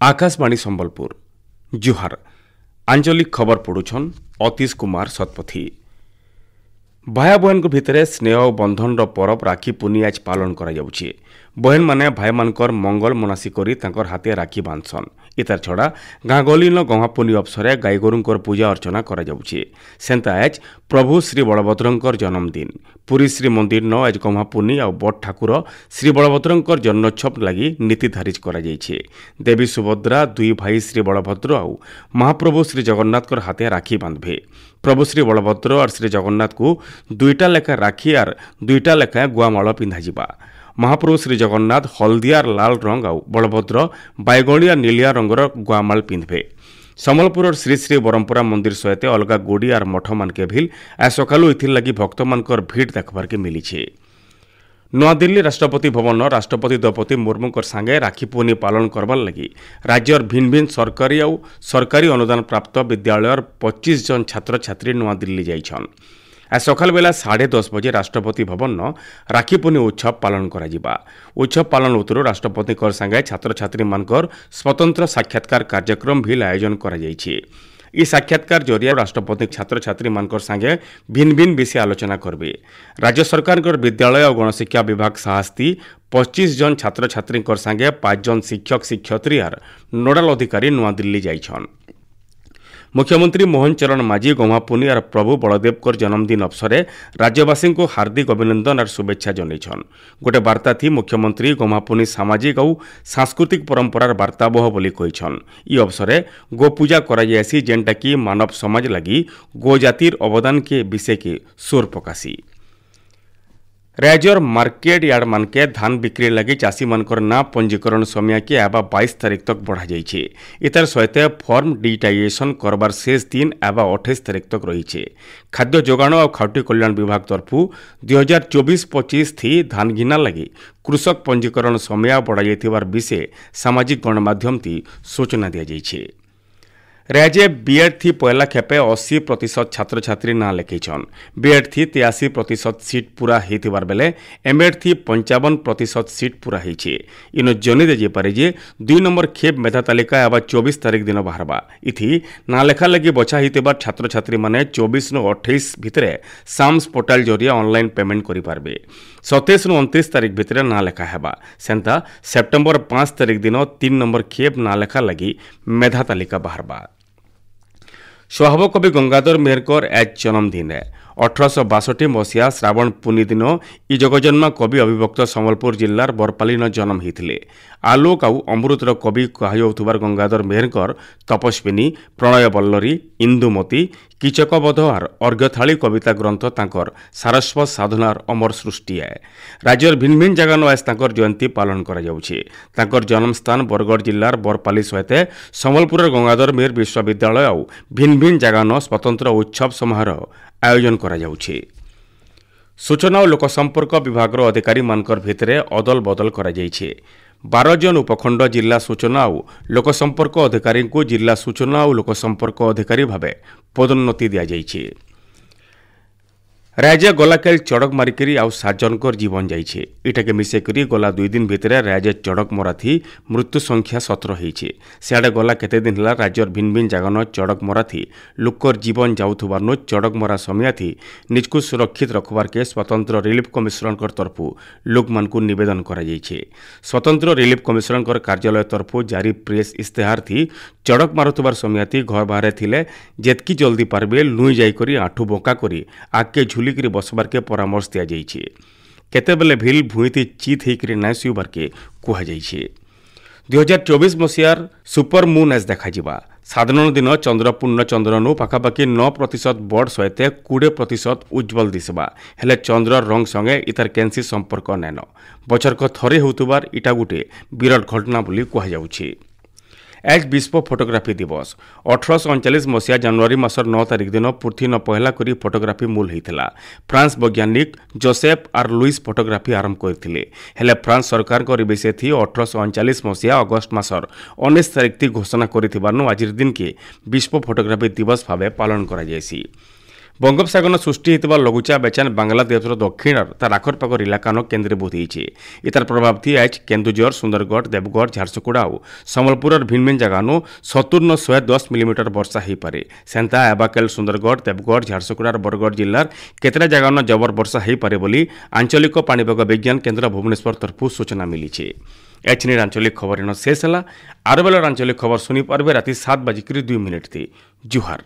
आकाशवाणी संबलपुर जुहार आंचलिक खबर पढ़ुछन अतीश कुमार सतपथी। भाई बहन भितर स्नेह और बंधन परब राखी पूर्णिमा आज पालन करा जाउछि। बहन माने भाई मानकर मंगल मनासी करी तांकर हाथे राखी बांधसन। इतार छड़ा गाँ गलीन गह्मापूर्णि अवसर गाई गोरुंकर पूजा अर्चना करा जाउछि। सेंता आज प्रभु श्री बलभद्रंकर जन्मदिन पुरी श्री मंदिर न आज गह्मापूर्णि और बड़ ठाकुर श्री बलभद्रंकर जन्मोत्सव लगी नीति धारिज करा जाइछे। देवी सुभद्रा दुई भाई श्री बलभद्र और महाप्रभु श्री जगन्नाथ हाथे राखी बांधबे। प्रभु श्री बलभद्र और श्री जगन्नाथ को दुईटा लेखा राखी और दुईटा लेखा गुआमाल पिंधाजिबा। महाप्रभु श्री जगन्नाथ हलदिया लाल रंग और बलभद्र बैगणिया नीलिया रंगर गुआमाल पिंधबे। समलपुर श्री श्री बरमपुरा मंदिर सहित अलग गोड़ी और मठ मानके भी आज सकालू इथिर लगी भक्त मानकर भीड़ देखबार के मिली। नूआदिल्ली राष्ट्रपति भवन राष्ट्रपति द्रौपदी मुर्मू संगे राखी पूर्णिमा पालन करबार लगी राज्यर भिन्न भिन्न सरकारी और सरकारी अनुदान प्राप्त विद्यालय 25 जन छात्र छात्री नूआदिल्ली जाइछन। आज सकाल बेला 10:30 बजे राष्ट्रपति भवन राखी पूर्णिमा उत्सव पालन करा। उत्सव पालन उत्तर राष्ट्रपति संगे छात्र छात्री मानकर स्वतंत्र साक्षात्कार कार्यक्रम भी आयोजन करा जाइछे। ई साक्षात्कार जरिया राष्ट्रपति छात्र छात्री मानकर संगे भिन्न भिन्न विषय आलोचना करबे। राज्य सरकार विद्यालय और गणशिक्षा विभाग साहस्ती 25 जन छात्र छात्री संगे 5 जन शिक्षक शिक्षयित्री और नोडाल अधिकारी नूआदिल्ली जाइछन। मुख्यमंत्री मोहन चरण माझी गह्मापूर्णि और प्रभु बलदेव जन्मदिन अवसर राज्यवासी को हार्दिक अभिनंदन और शुभेच्छा जनइछन। गोटे वार्ता थी मुख्यमंत्री गह्मापूर्णि सामाजिक और सांस्कृतिक परंपरार वार्ताबह बोली कहिछन। ई अवसर गोपूजा करा जायसी जेनटा कि मानव समाज लगी गो जातिर अवदान के विषय के सुर प्रकाशी। राज्यर मार्केट यार्ड मानके धान बिक्री लगी चाषी मानकर ना पंजीकरण समय के एवं 22 तारीख तक बढ़ा जाइए। इतर सहित फॉर्म डिजिटाइजेशन करबार शेष दिन एवं 28 तारीख तक रही। खाद्य जोगाण और खाउटी कल्याण विभाग तरफु 2024-25 थी धान घिना लगी कृषक पंजीकरण समय बढ़ा जाइथिबार विषय सामाजिक गणमाध्यम थी सूचना दिया जाइए। राज्य बीएड थी पहला खेपे 80% छात्र छात्री ना लिखिछन। बीएड थी 83% सीट पूरा होइथिबार बेले एमएड थी 55% सीट पूरा होइछे। इनो जनी दे पारे जे 2 नंबर खेप मेधा तालिका एवं 24 तारीख दिन बाहरबा। इथि ना लेखा लगी बछा होइथिबार छात्र छात्री माने 24 नु 28 भितरे साम्स पोर्टाल जरिया ऑनलाइन पेमेंट करि पारबे। 27 नु 29 तारीख भितरे ना लेखा हेबा। सेंता सेप्टेम्बर 5 तारीख दिन 3 नंबर खेप ना लेखा लगी मेधा तालिका बाहरबा। स्वभाव कवि गंगाधर मेहरकर आज जन्मदिन है। 1862 मसीहा श्रावण पूर्णि दिन ई जगजन्मा कवि अविभक्त संबलपुर जिलार बरपालीन जन्म होते। आलोक आउ अमृतर कवि कहुबार गंगाधर मेहरकर तपस्विनी प्रणय बल्लरी इंदुमती कीचकबध और अर्घ्यथाली कविता ग्रंथ तांकर सारस्वत साधनार अमर सृष्टि है। राज्यर भिन्न भिन्न जगह आज तांकर जयंती पालन करा जाउछे। तांकर जन्मस्थान बरगढ़ जिलार बरपाली सहित संबलपुर गंगाधर मेहर विश्वविद्यालय और भिन्न भिन्न जगह स्वतंत्र उत्सव समारोह आयोजन करा जाउछे। सूचना और लोकसंपर्क विभाग अधिकारी मानकर भितरे अदल बदल करा जाइछे। 12 जन उपखंड जिला सूचना और लोकसंपर्क अधिकारी को जिला सूचना और लोकसंपर्क अधिकारी भावे पदोन्नति दिया जाइछे। राज्य गलाकाल चड़क मारिकी आउ 7 जनकर जीवन जाइए। इटाके मिसेकरी गला 2 दिन भितर राज्य चड़क मरा थी मृत्यु संख्या 17 होइछे। सियाड़े गला केते दिन हला राज्यर भिन्न भिन्न जगह चड़क मरा थी लोकर जीवन जाउथुबारनो चड़क मरा समय थी निजको सुरक्षित रखबार के स्वतंत्र रिलीफ कमिशनर तरफु लोक मानकु निवेदन करा जाइछे। स्वतंत्र रिलीफ कमिशनर कार्यालय तरफु जारी प्रेस इस्तेहार थी चड़क मारुथुबार समय थी घर बाहर थिले जेतकी जल्दी पारबे लुई जाई करी आठु बोका करी आके झुलिकरी बसबार के परामर्श दिया जाइछे। केतेबेले भिल भूईती चित होकर नाय सुबार के कह जाइछे। 2024 मसीहार सुपर मून आज देखा। साधारण दिन चंद्रपूर्ण चंद्रनु पाखापाखि 9% बड़ सहित 20% उज्जवल दिसबा। हेले चंद्र रंग संगे इतार केन्सी संपर्क नैन। बछरक थरे होतुबार इटा गुटे विरट घटना बोली कह जाउछे। आज विश्व फोटोग्राफी दिवस 1839 मसीहा जनवरी मासर 9 तारीख दिन पृथ्वी न पहला करी फोटोग्राफी मूल होता। फ्रांस वैज्ञानिक जोसेफ और लुइस फोटोग्राफी आरंभ करते। हेले फ्रांस सरकार विषय थी 1839 मसीहा अगस्ट मासर 19 तारीख थी घोषणा कर आज दिन के विश्व फोटोग्राफी दिवस भाव पालन करा जायसी। बंगोपसागर सृष्टि होता लघुचाप बेचान बांग्लादेश दक्षिण तार आखरपाखर इलाकान केन्द्रीभूत होती इतार प्रभाव थी आज केन्दुझर सुंदरगढ़ देवगढ़ झारसुगुड़ा और सम्बलपुर भिन्न भिन्न जगानु 70 न 110 मिलीमीटर वर्षा हो पारे सेंता एबाकेल सुंदरगढ़ देवगढ़ झारसुगुड़ा बरगढ़ जिलार केतटा जगान जबर वर्षा हो पारे बोली आंचलिक पाणीपाग विज्ञान केन्द्र भुवनेश्वर तरफ सूचना मिली एचनी आंचलिक खबर शेष है। आर बेलर आंचलिक खबर शुणी पारे राति 7:02 थी। जुहार।